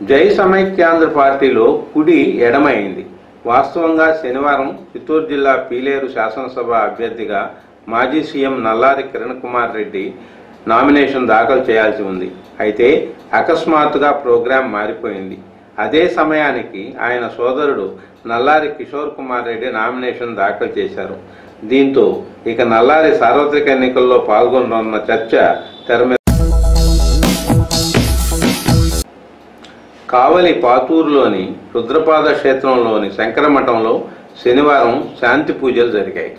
జై సమైక్యాంధ్ర పార్టీలో కుడి ఎడమైంది. వాస్తవంగా శనివారం చిత్తూరు జిల్లా పీలేరు శాసనసభ అభ్యర్థిగా మాజీ సీఎం నల్లారి కిరణ్ కుమార్ రెడ్డి నామినేషన్ దాఖలు చేయాల్సి ఉంది. అయితే అకస్మాత్తుగా ప్రోగ్రాం మారిపోయింది. అదే సమయానికి ఆయన సోదరుడు నల్లారి కిషోర్ కుమార్ రెడ్డి నామినేషన్ దాఖలు చేశారు. దీంతో ఇక నల్లారి సార్వత్రిక ఎన్నికల్లో పాల్గొననున్న చర్చ తెర మీద. కావలి పాతూరులోని రుద్రపాద క్షేత్రంలోని శంకరమఠంలో శనివారం శాంతి పూజలు జరిగాయి.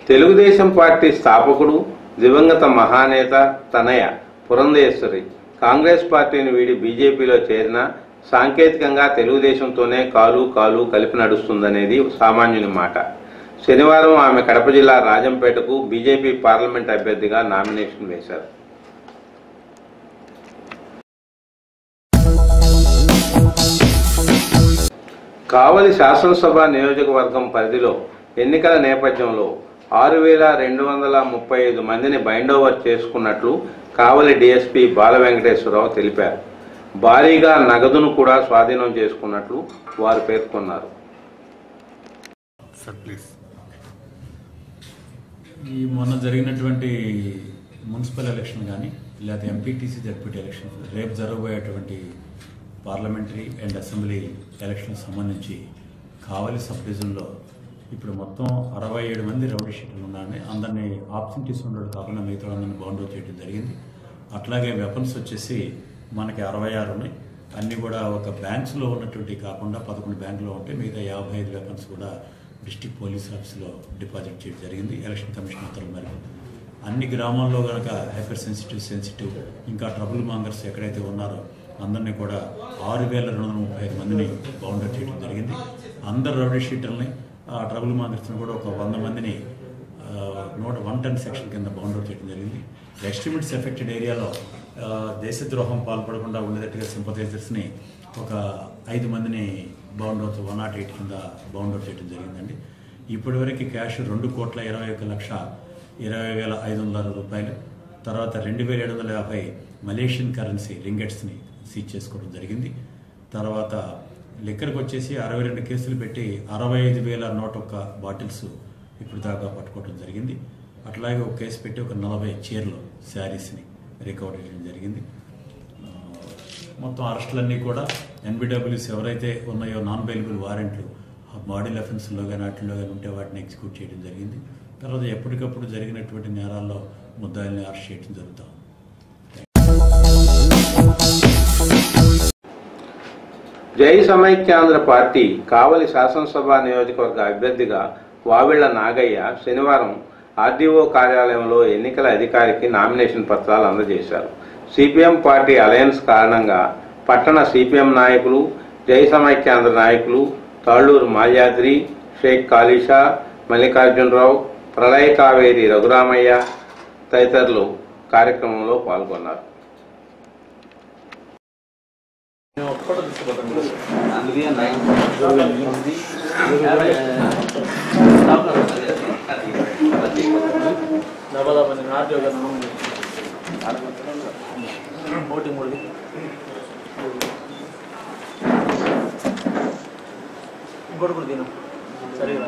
తెలుగుదేశం పార్టీ స్థాపకుడు దివంగత మహానేత తనయ పురంధేశ్వరి కాంగ్రెస్ పార్టీని వీడి బీజేపీలో చేరిన సాంకేతికంగా తెలుగుదేశంతోనే కాలు కలిపి నడుస్తుందనేది సామాన్యుని మాట. శనివారం ఆమె కడప జిల్లా రాజంపేటకు బీజేపీ పార్లమెంట్ అభ్యర్థిగా నామినేషన్ వేశారు. కావలి శాసనసభ నియోజకవర్గం పరిధిలో ఎన్నికల నేపథ్యంలో 6,235 మందిని బైండోవర్ చేసుకున్నట్లు కావలి డీఎస్పీ బాల వెంకటేశ్వరరావు తెలిపారు. భారీగా నగదును కూడా స్వాధీనం చేసుకున్నట్లు వారు పేర్కొన్నారు. ఈ మొన్న జరిగినటువంటి మున్సిపల్ ఎలక్షన్ కానీ లేదా ఎంపీటీసీ జడ్పీటీ ఎలక్షన్, రేపు జరగబోయేటువంటి పార్లమెంటరీ అండ్ అసెంబ్లీ ఎలక్షన్ సంబంధించి కావలి సబ్ డివిజన్లో ఇప్పుడు మొత్తం 67 మంది రౌడీ షీట్లు ఉన్నారని, అందరినీ ఆబ్సెంటీస్ ఉండడం కాకుండా మిగతా అందరినీ బౌండరీ చేయడం జరిగింది. అట్లాగే వెపన్స్ వచ్చేసి మనకి 66 ఉన్నాయి. అన్నీ కూడా ఒక బ్యాంక్స్లో ఉన్నటువంటి కాకుండా 11 బ్యాంకులో ఉంటే మిగతా 55 వెపన్స్ కూడా డిస్ట్రిక్ట్ పోలీస్ ఆఫీస్లో డిపాజిట్ చేయడం జరిగింది ఎలక్షన్ కమిషన్ ఉత్తర్వుల మేరకు. అన్ని గ్రామాల్లో కనుక హైపర్ సెన్సిటివ్ ఇంకా ట్రబుల్ మాంగర్స్ ఎక్కడైతే ఉన్నారో అందరినీ కూడా 6,235 మందిని బౌండరీ చేయడం జరిగింది. అందరు రౌడీ షీటర్ని ట్రబుల్ మాంగర్స్ని కూడా ఒక 100 మందిని 110 సెక్షన్ కింద బౌండరీ చేయడం జరిగింది. ఎక్స్ట్రీమిట్స్ ఎఫెక్టెడ్ ఏరియాలో దేశద్రోహం పాల్పడకుండా ఉండేటట్టుగా సింపథైజర్స్ని ఒక 5 మందిని బౌండరీ 108 కింద బౌండరీ చేయడం జరిగిందండి. ఇప్పటివరకు క్యాష్ 2,21,20,500 రూపాయలు, తర్వాత 2,750 మలేషియన్ కరెన్సీ రింగెట్స్ని సీజ్ చేసుకోవడం జరిగింది. తర్వాత లిక్కర్కి వచ్చేసి 62 కేసులు పెట్టి 65,101 బాటిల్స్ ఇప్పుడు దాకా పట్టుకోవడం జరిగింది. అట్లాగే ఒక కేసు పెట్టి ఒక 40 చీరలు శారీస్ని రికవర్ చేయడం జరిగింది. మొత్తం అరెస్టులన్నీ కూడా ఎన్బిడబ్ల్యూస్ ఎవరైతే ఉన్నాయో నాన్ బెయిలబుల్ వారెంట్లు బాడీల అఫెన్స్లో కానీ వాటిల్లో కానీ ఉంటే వాటిని ఎగ్జిక్యూట్ చేయడం జరిగింది. తర్వాత ఎప్పటికప్పుడు జరిగినటువంటి నేరాల్లో ముద్దాయిల్ని అరెస్ట్ చేయడం జరుగుతాం. జై సమైక్యాంధ్ర పార్టీ కావలి శాసనసభ నియోజకవర్గ అభ్యర్థిగా వావిళ్ల నాగయ్య శనివారం ఆర్డీఓ కార్యాలయంలో ఎన్నికల అధికారికి నామినేషన్ పత్రాలు అందజేశారు. సిపిఎం పార్టీ అలయన్స్ కారణంగా పట్టణ సిపిఎం నాయకులు, జై సమైక్యాంధ్ర నాయకులు తాళ్లూరు మాల్యాద్రి, షేక్ కాళీషా, మల్లికార్జునరావు, ప్రళయ కావేరి రఘురామయ్య తదితరులు కార్యక్రమంలో పాల్గొన్నారు. ఇంకోటి కూడా తిను సరిగా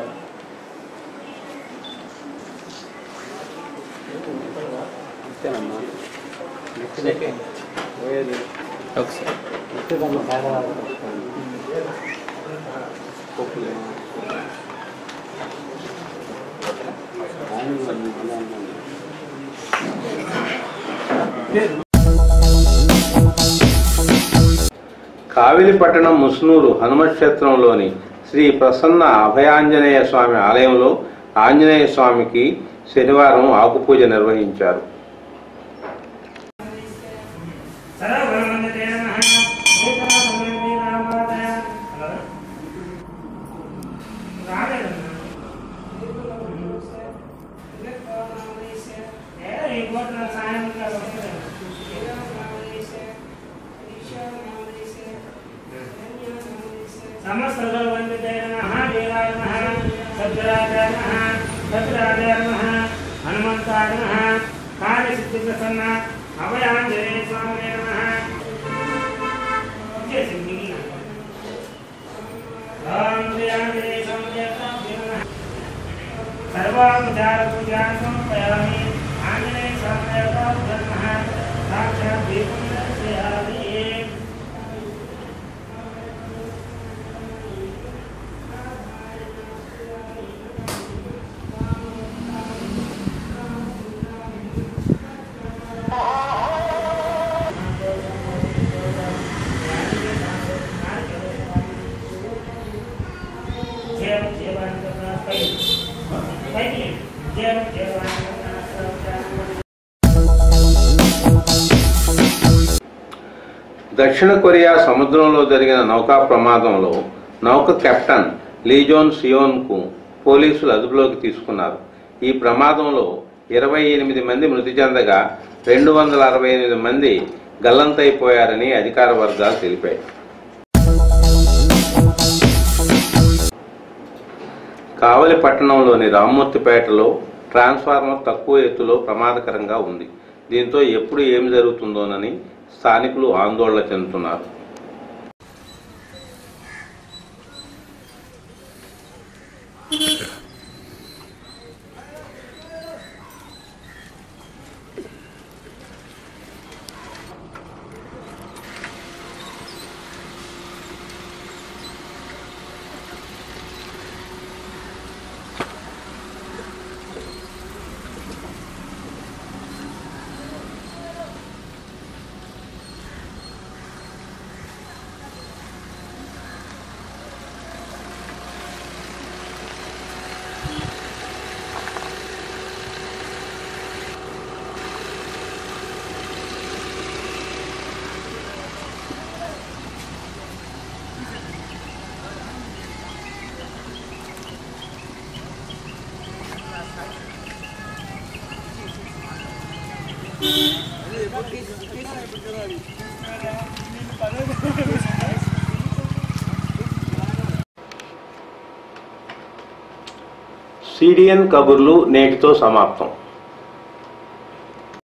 కావిలిపట్టణం ముస్నూరు హనుమక్షేత్రంలోని శ్రీ ప్రసన్న అభయాంజనేయ స్వామి ఆలయంలో ఆంజనేయ స్వామికి శనివారం ఆకుపూజ నిర్వహించారు. समस्त सर्ववंदिताय नमः देवाय नमः सद्गुराय नमः सद्गुराय नमः हनुमन्ताय नमः कार्यसिद्धिप्रसन्न अभयांजनेय स्वामिने नमः जय सिद्धि ओम देवांजनेय स्वामिने नमः सर्वोपचार पूजा समर्पयामि आंजनेय स्वामिने नमः साक्षात् दीपं दर्शयामि దక్షిణ కొరియా సముద్రంలో జరిగిన నౌకా ప్రమాదంలో నౌక కెప్టెన్ లీజోన్ సియోన్కు పోలీసులు అదుపులోకి తీసుకున్నారు. ఈ ప్రమాదంలో 28 మంది మృతి చెందగా 268 మంది గల్లంతైపోయారని అధికార వర్గాలు తెలిపాయి. కావలిపట్టణంలోని రామ్మూర్తిపేటలో ట్రాన్స్ఫార్మర్ తక్కువ ఎత్తులో ప్రమాదకరంగా ఉంది. దీంతో ఎప్పుడు ఏమి జరుగుతుందోనని స్థానికులు ఆందోళన చెందుతున్నారు. సిడిఎన్ కబుర్లు నేటితో సమాప్తం.